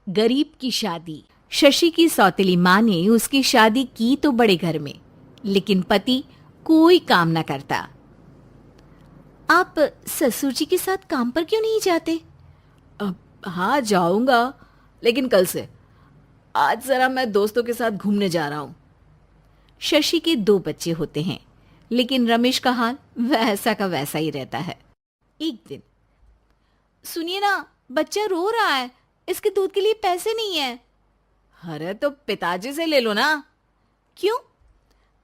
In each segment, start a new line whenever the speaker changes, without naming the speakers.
गरीब की शादी। शशि की सौतेली माँ ने उसकी शादी की तो बड़े घर में, लेकिन पति कोई काम न करता। आप ससुर जी के साथ काम पर क्यों नहीं जाते?
अब हाँ जाऊंगा, लेकिन कल से। आज जरा मैं दोस्तों के साथ घूमने जा रहा हूँ।
शशि के 2 बच्चे होते हैं, लेकिन रमेश का हाल वैसा का वैसा ही रहता है। एक दिन, सुनिए ना, बच्चा रो रहा है, इसके दूध के लिए पैसे नहीं है।
अरे तो पिताजी से ले लो ना।
क्यों?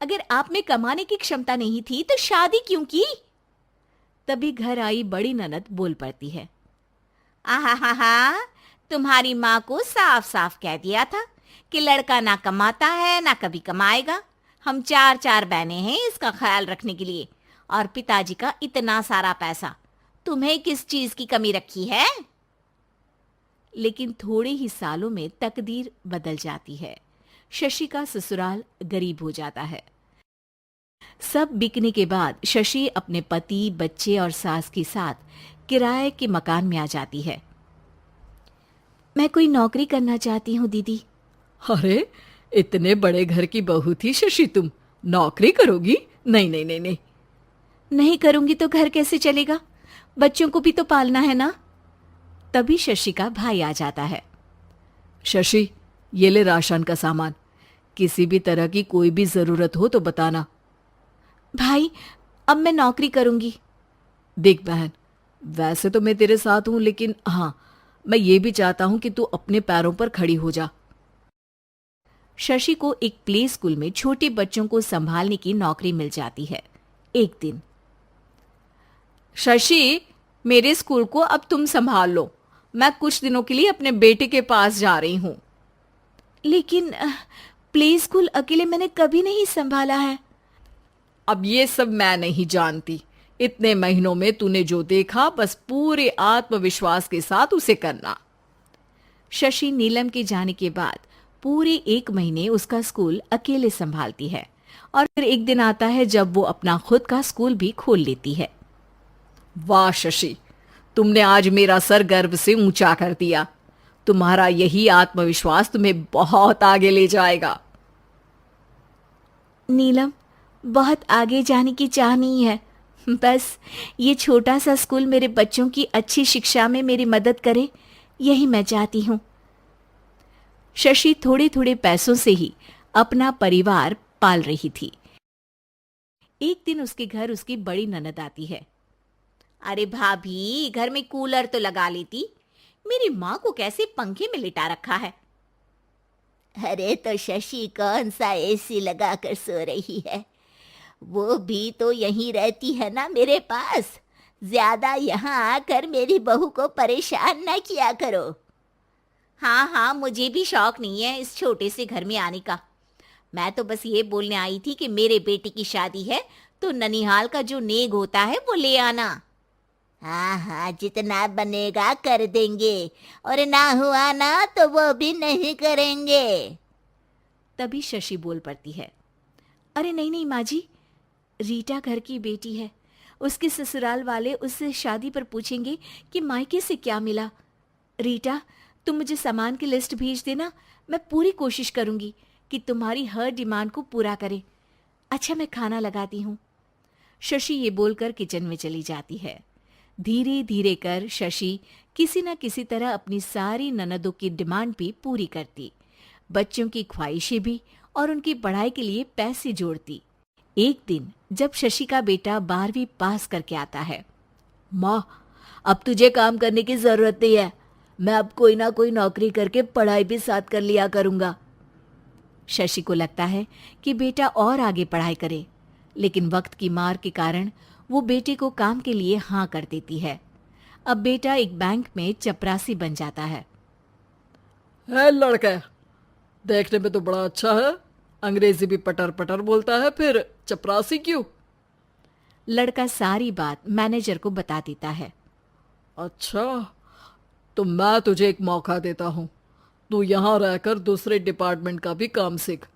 अगर आप में कमाने की क्षमता नहीं थी तो शादी क्यों की? तभी घर आई बड़ी ननद बोल पड़ती है। आहा हा हा, तुम्हारी माँ को साफ साफ कह दिया था कि लड़का ना कमाता है ना कभी कमाएगा। हम 4 बहनें हैं इसका ख्याल रखने के लिए, और पिताजी का इतना सारा पैसा, तुम्हें किस चीज की कमी रखी है? लेकिन थोड़े ही सालों में तकदीर बदल जाती है। शशि का ससुराल गरीब हो जाता है। सब बिकने के बाद शशि अपने पति, बच्चे और सास के साथ किराए के मकान में आ जाती है। मैं कोई नौकरी करना चाहती हूँ दीदी।
अरे इतने बड़े घर की बहू थी शशि, तुम नौकरी करोगी? नहीं नहीं नहीं नहीं।
नहीं करूंगी तो घर कैसे चलेगा? बच्चों को भी तो पालना है ना। तभी शशि का भाई आ जाता है।
शशि, ये ले राशन का सामान। किसी भी तरह की कोई भी जरूरत हो तो बताना।
भाई, अब मैं नौकरी करूंगी।
देख बहन, वैसे तो मैं तेरे साथ हूं, लेकिन हाँ, मैं ये भी चाहता हूं कि तू अपने पैरों पर खड़ी हो जा।
शशि को एक प्ले स्कूल में छोटे बच्चों को संभालने की नौकरी मिल जाती है। एक दिन,
शशि, मेरे स्कूल को अब तुम संभाल लो। मैं कुछ दिनों के लिए अपने बेटे के पास जा रही हूं।
लेकिन प्ले स्कूल अकेले मैंने कभी नहीं संभाला है।
अब ये सब मैं नहीं जानती। इतने महीनों में तूने जो देखा, बस पूरे आत्मविश्वास के साथ उसे करना।
शशि नीलम के जाने के बाद पूरे 1 महीने उसका स्कूल अकेले संभालती है, और फिर एक दिन आता है जब वो अपना खुद का स्कूल भी खोल लेती है।
वाह शशि, तुमने आज मेरा सर गर्व से ऊंचा कर दिया। तुम्हारा यही आत्मविश्वास तुम्हें बहुत आगे ले जाएगा।
नीलम, बहुत आगे जाने की चाह नहीं है, बस ये छोटा सा स्कूल मेरे बच्चों की अच्छी शिक्षा में मेरी मदद करे, यही मैं चाहती हूँ। शशि थोड़े थोड़े पैसों से ही अपना परिवार पाल रही थी। एक दिन उसके घर उसकी बड़ी ननद आती है। अरे भाभी, घर में कूलर तो लगा लेती, मेरी माँ को कैसे पंखे में लिटा रखा है? अरे तो शशि कौन सा एसी लगा कर सो रही है? वो भी तो यहीं रहती है ना मेरे पास। ज्यादा यहाँ आकर मेरी बहू को परेशान ना किया करो। हाँ हाँ, मुझे भी शौक नहीं है इस छोटे से घर में आने का। मैं तो बस ये बोलने आई थी कि मेरे बेटे की शादी है तो ननिहाल का जो नेग होता है वो ले आना। हाँ हाँ, जितना बनेगा कर देंगे, और ना हुआ ना तो वो भी नहीं करेंगे। तभी शशि बोल पड़ती है। अरे नहीं नहीं माँ जी, रीटा घर की बेटी है, उसके ससुराल वाले उससे शादी पर पूछेंगे कि मायके से क्या मिला। रीटा, तुम मुझे सामान की लिस्ट भेज देना, मैं पूरी कोशिश करूंगी कि तुम्हारी हर डिमांड को पूरा करें। अच्छा, मैं खाना लगाती हूँ। शशि ये बोलकर किचन में चली जाती है। धीरे धीरे कर शशि किसी न किसी तरह अपनी सारी ननदों की डिमांड भी पूरी करती, बच्चों की ख्वाहिशें भी, और उनकी पढ़ाई के लिए पैसे जोड़ती। एक दिन जब शशि का बेटा 12वीं पास करके आता है।
माँ, अब तुझे काम करने की जरूरत नहीं है। मैं अब कोई ना कोई नौकरी करके पढ़ाई भी साथ कर लिया करूंगा।
शशि को लगता है कि बेटा और आगे पढ़ाई करे, लेकिन वक्त की मार के कारण वो बेटे को काम के लिए हाँ कर देती है। अब बेटा एक बैंक में चपरासी बन जाता है।
लड़का देखने में तो बड़ा अच्छा है, अंग्रेजी भी पटर पटर बोलता है, फिर चपरासी क्यों?
लड़का सारी बात मैनेजर को बता देता है।
अच्छा, तो मैं तुझे एक मौका देता हूँ। तू यहाँ रहकर दूसरे डिपार्टमेंट का भी काम सीख।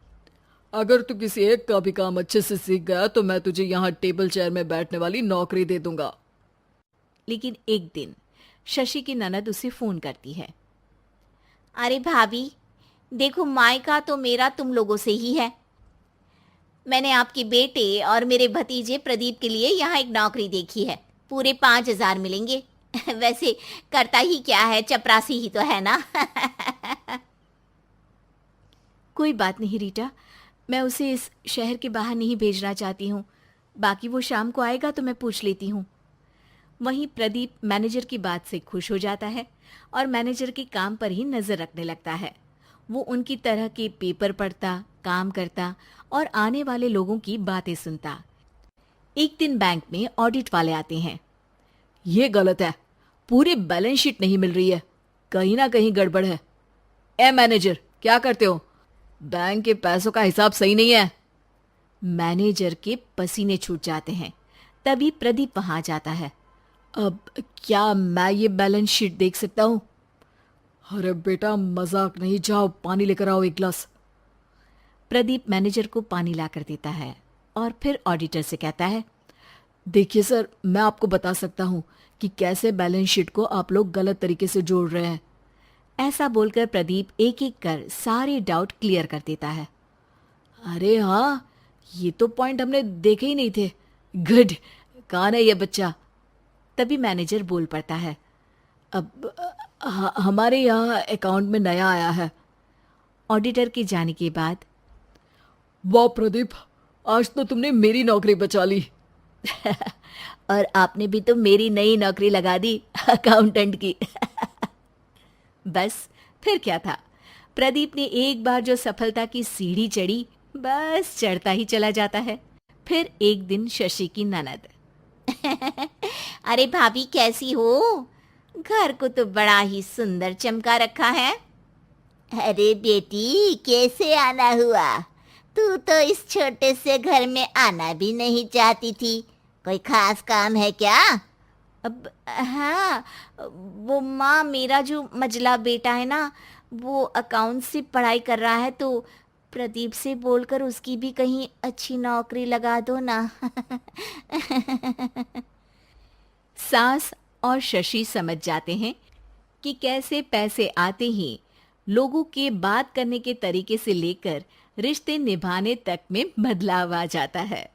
अगर तू किसी एक का भी काम अच्छे से सीख गया तो मैं तुझे यहाँ टेबल चेयर में बैठने वाली नौकरी दे दूंगा।
लेकिन एक दिन शशि की ननद उसे फोन करती है। अरे भाभी, देखो मायका तो मेरा तुम लोगों से ही है। मैंने आपके बेटे और मेरे भतीजे प्रदीप के लिए यहाँ एक नौकरी देखी है। पूरे 5,000 मिलेंगे। वैसे करता ही क्या है, चपरासी ही तो है ना। कोई बात नहीं रीटा, मैं उसे इस शहर के बाहर नहीं भेजना चाहती हूँ। बाकी वो शाम को आएगा तो मैं पूछ लेती हूँ। वहीं प्रदीप मैनेजर की बात से खुश हो जाता है और मैनेजर के काम पर ही नजर रखने लगता है। वो उनकी तरह के पेपर पढ़ता, काम करता और आने वाले लोगों की बातें सुनता। एक दिन बैंक में ऑडिट वाले आते हैं।
ये गलत है, पूरी बैलेंस शीट नहीं मिल रही है, कहीं ना कहीं गड़बड़ है। ए मैनेजर, क्या करते हो? बैंक के पैसों का हिसाब सही नहीं है।
मैनेजर के पसीने छूट जाते हैं। तभी प्रदीप वहां जाता है।
अब क्या मैं ये बैलेंस शीट देख सकता हूँ? अरे बेटा मजाक नहीं, जाओ पानी लेकर आओ एक गिलास।
प्रदीप मैनेजर को पानी लाकर देता है और फिर ऑडिटर से कहता है,
देखिए सर, मैं आपको बता सकता हूँ कि कैसे बैलेंस शीट को आप लोग गलत तरीके से जोड़ रहे हैं।
ऐसा बोलकर प्रदीप एक एक कर सारे डाउट क्लियर कर देता है।
अरे हाँ, ये तो पॉइंट हमने देखे ही नहीं थे। गुड, कौन है ये बच्चा?
तभी मैनेजर बोल पड़ता है,
अब हमारे यहाँ अकाउंट में नया आया है।
ऑडिटर के जाने के बाद,
वाह प्रदीप, आज तो तुमने मेरी नौकरी बचा ली।
और आपने भी तो मेरी नई नौकरी लगा दी, अकाउंटेंट की। बस फिर क्या था, प्रदीप ने एक बार जो सफलता की सीढ़ी चढ़ी, बस चढ़ता ही चला जाता है। फिर एक दिन शशि की ननद, अरे भाभी कैसी हो? घर को तो बड़ा ही सुंदर चमका रखा है।
अरे बेटी, कैसे आना हुआ? तू तो इस छोटे से घर में आना भी नहीं चाहती थी। कोई खास काम है क्या?
अब हाँ, वो माँ, मेरा जो मजला बेटा है ना, वो अकाउंट से पढ़ाई कर रहा है, तो प्रदीप से बोलकर उसकी भी कहीं अच्छी नौकरी लगा दो ना। सास और शशि समझ जाते हैं कि कैसे पैसे आते ही लोगों के बात करने के तरीके से लेकर रिश्ते निभाने तक में बदलाव आ जाता है।